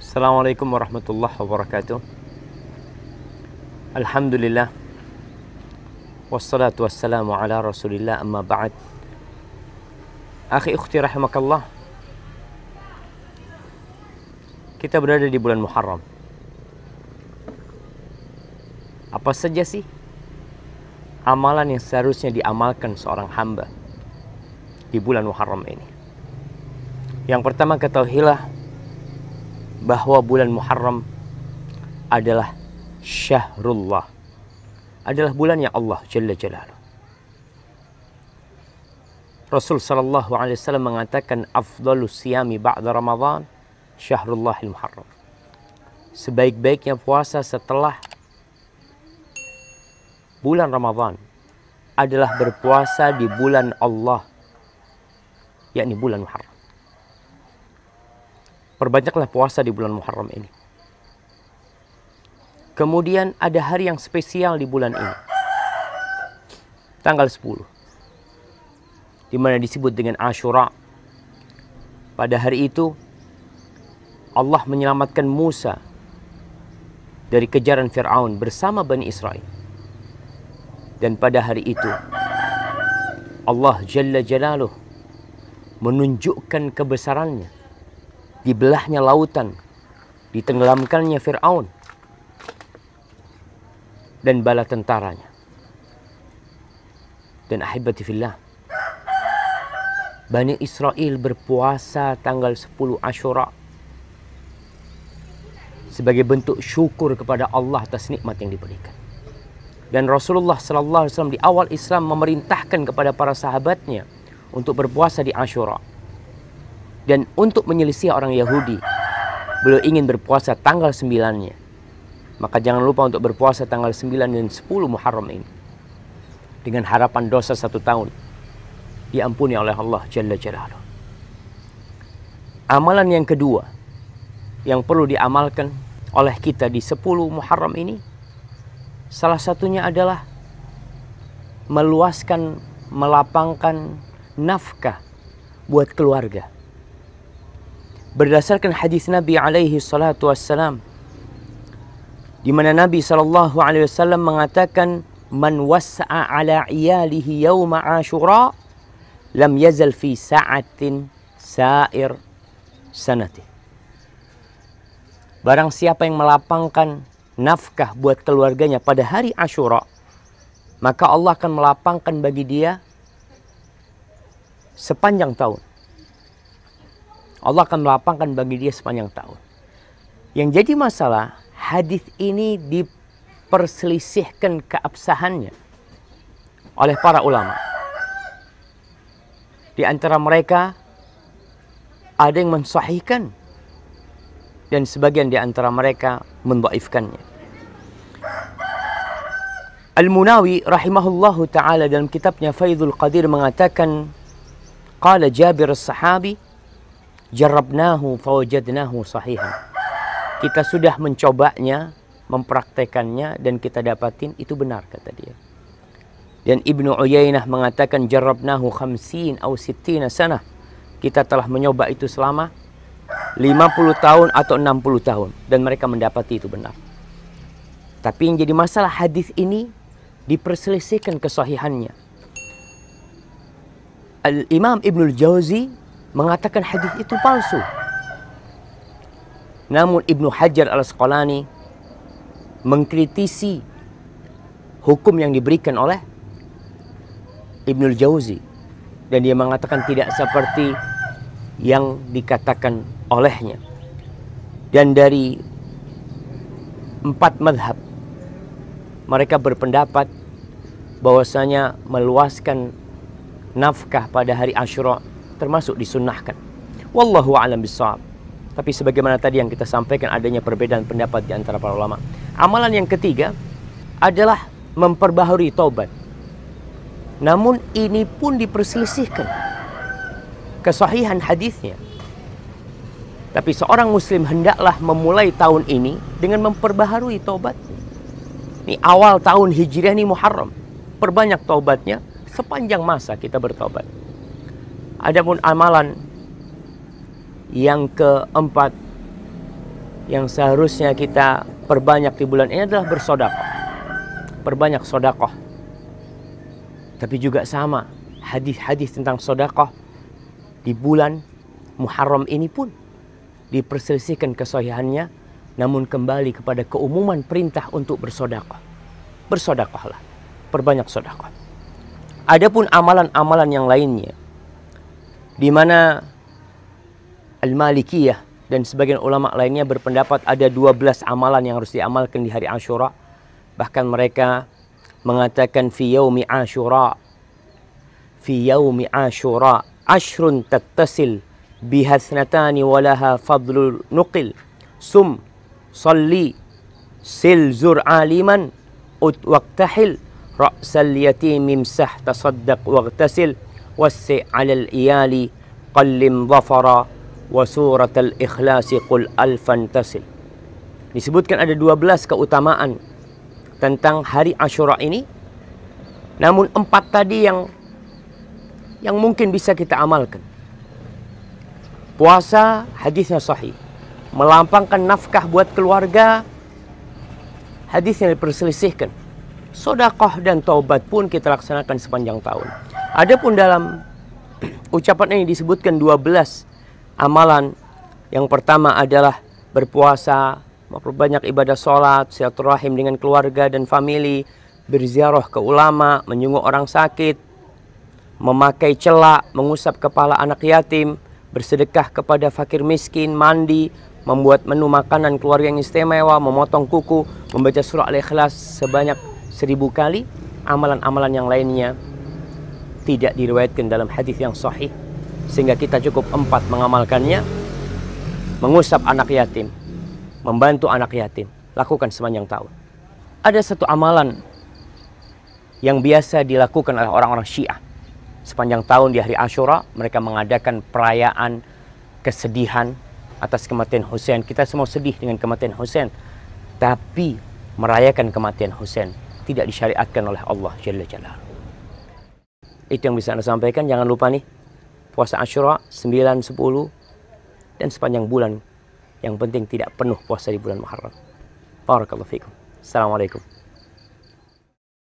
Assalamualaikum warahmatullahi wabarakatuh. Alhamdulillah. Wassalatu wassalamu ala rasulillah, amma ba'd. Akhi ukhti rahimakallah, kita berada di bulan Muharram. Apa saja sih amalan yang seharusnya diamalkan seorang hamba di bulan Muharram ini? Yang pertama, ketahuilah bahwa bulan Muharram adalah syahrullah, adalah bulannya Allah Jalla Jalaluh. Rasul sallallahu alaihi wasallam mengatakan, afdalus siyami ba'da Ramadan syahrullahil Muharram. Sebaik-baiknya puasa setelah bulan Ramadan adalah berpuasa di bulan Allah, yakni bulan Muharram. Perbanyaklah puasa di bulan Muharram ini. Kemudian ada hari yang spesial di bulan ini, tanggal 10, di mana disebut dengan Ashura. Pada hari itu Allah menyelamatkan Musa dari kejaran Fir'aun bersama Bani Israel. Dan pada hari itu Allah Jalla Jalaluh menunjukkan kebesarannya. Dibelahnya lautan, ditenggelamkannya Fir'aun dan bala tentaranya. Dan ahibati fillah, Bani Israel berpuasa tanggal 10 Ashura sebagai bentuk syukur kepada Allah atas nikmat yang diberikan. Dan Rasulullah sallallahu alaihi wasallam di awal Islam memerintahkan kepada para sahabatnya untuk berpuasa di Ashura. Dan untuk menyelisih orang Yahudi, beliau ingin berpuasa tanggal 9-nya. Maka jangan lupa untuk berpuasa tanggal 9 dan 10 Muharram ini, dengan harapan dosa 1 tahun diampuni oleh Allah Jalla Jalaluh. Amalan yang kedua yang perlu diamalkan oleh kita di 10 Muharram ini, salah satunya adalah meluaskan, melapangkan nafkah buat keluarga. Berdasarkan hadis Nabi alaihi salatu wassalam, di mana Nabi sallallahu alaihi wasallam mengatakan, man wassa'a ala iyalihi yawma Ashura lam yazal fi sa'atin sa'ir sanati. Barang siapa yang melapangkan nafkah buat keluarganya pada hari Ashura, maka Allah akan melapangkan bagi dia sepanjang tahun. Allah akan melapangkan bagi dia sepanjang tahun. Yang jadi masalah, hadis ini diperselisihkan keabsahannya oleh para ulama. Di antara mereka ada yang mensahihkan dan sebagian di antara mereka mendhaifkannya. Al-Munawi rahimahullahu ta'ala dalam kitabnya Faidul Qadir mengatakan, qala Jabir as-Sahabi, jarrabnahu fawajadnahu sahihan. Kita sudah mencobanya, mempraktekannya, dan kita dapatin itu benar, kata dia. Dan Ibnu Uyainah mengatakan, jarrabnahu 50 atau 60 sanah. Kita telah mencoba itu selama 50 tahun atau 60 tahun, dan mereka mendapati itu benar. Tapi yang jadi masalah, hadis ini diperselisihkan kesahihannya. Al-Imam Ibnul Jauzi mengatakan hadis itu palsu. Namun Ibnu Hajar al-Asqalani mengkritisi hukum yang diberikan oleh Ibnul Jauzi, dan dia mengatakan tidak seperti yang dikatakan olehnya. Dan dari 4 mazhab, mereka berpendapat bahwasanya meluaskan nafkah pada hari Ashura termasuk disunnahkan. Wallahu a'lam bishawab. Tapi sebagaimana tadi yang kita sampaikan, adanya perbedaan pendapat di antara para ulama. Amalan yang ketiga adalah memperbaharui taubat. Namun ini pun diperselisihkan kesahihan hadisnya. Tapi seorang muslim hendaklah memulai tahun ini dengan memperbaharui taubat. Ini awal tahun Hijriah, ini Muharram. Perbanyak taubatnya sepanjang masa kita bertaubat. Adapun amalan yang keempat yang seharusnya kita perbanyak di bulan ini adalah bersedekah. Perbanyak sedekah. Tapi juga sama, hadis-hadis tentang sedekah di bulan Muharram ini pun diperselisihkan kesahihannya, namun kembali kepada keumuman perintah untuk bersedekah. Bersedekahlah, perbanyak sedekah. Adapun amalan-amalan yang lainnya, di mana Al-Malikiyah dan sebagian ulama lainnya berpendapat ada 12 amalan yang harus diamalkan di hari Ashura. Bahkan mereka mengatakan fi yaumi Ashura, ashrun tattasil bihathnatani walaha fadlul nuqil sum salli sil zur aliman ut waqtahil ra'sal yatim imsah tasaddaq waghtasil wassi 'alal iyali qallim dhafara wa suratal ikhlasi qul alfan tasil. Disebutkan ada 12 keutamaan tentang hari Ashura ini, namun 4 tadi yang mungkin bisa kita amalkan. Puasa, hadisnya sahih. Melampangkan nafkah buat keluarga, hadisnya diperselisihkan. Sedekah dan taubat pun kita laksanakan sepanjang tahun. Adapun dalam ucapan ini disebutkan 12 amalan. Yang pertama adalah berpuasa, memperbanyak ibadah sholat, silaturahim dengan keluarga dan famili, berziarah ke ulama, menyungguh orang sakit, memakai celak, mengusap kepala anak yatim, bersedekah kepada fakir miskin, mandi, membuat menu makanan keluarga yang istimewa, memotong kuku, membaca surah Al-Ikhlas sebanyak 1000 kali. Amalan-amalan yang lainnya tidak diriwayatkan dalam hadis yang sahih, sehingga kita cukup 4 mengamalkannya. Mengusap anak yatim, membantu anak yatim, lakukan sepanjang tahun. Ada satu amalan yang biasa dilakukan oleh orang-orang Syiah. Sepanjang tahun di hari Ashura, mereka mengadakan perayaan kesedihan atas kematian Husain. Kita semua sedih dengan kematian Husain, tapi merayakan kematian Husain tidak disyariatkan oleh Allah Jalla Jalaluhu. Itu yang bisa Anda sampaikan. Jangan lupa nih, puasa Ashura 9, 10, dan sepanjang bulan. Yang penting tidak penuh puasa di bulan Muharram. Barakallahu fikum. Assalamualaikum.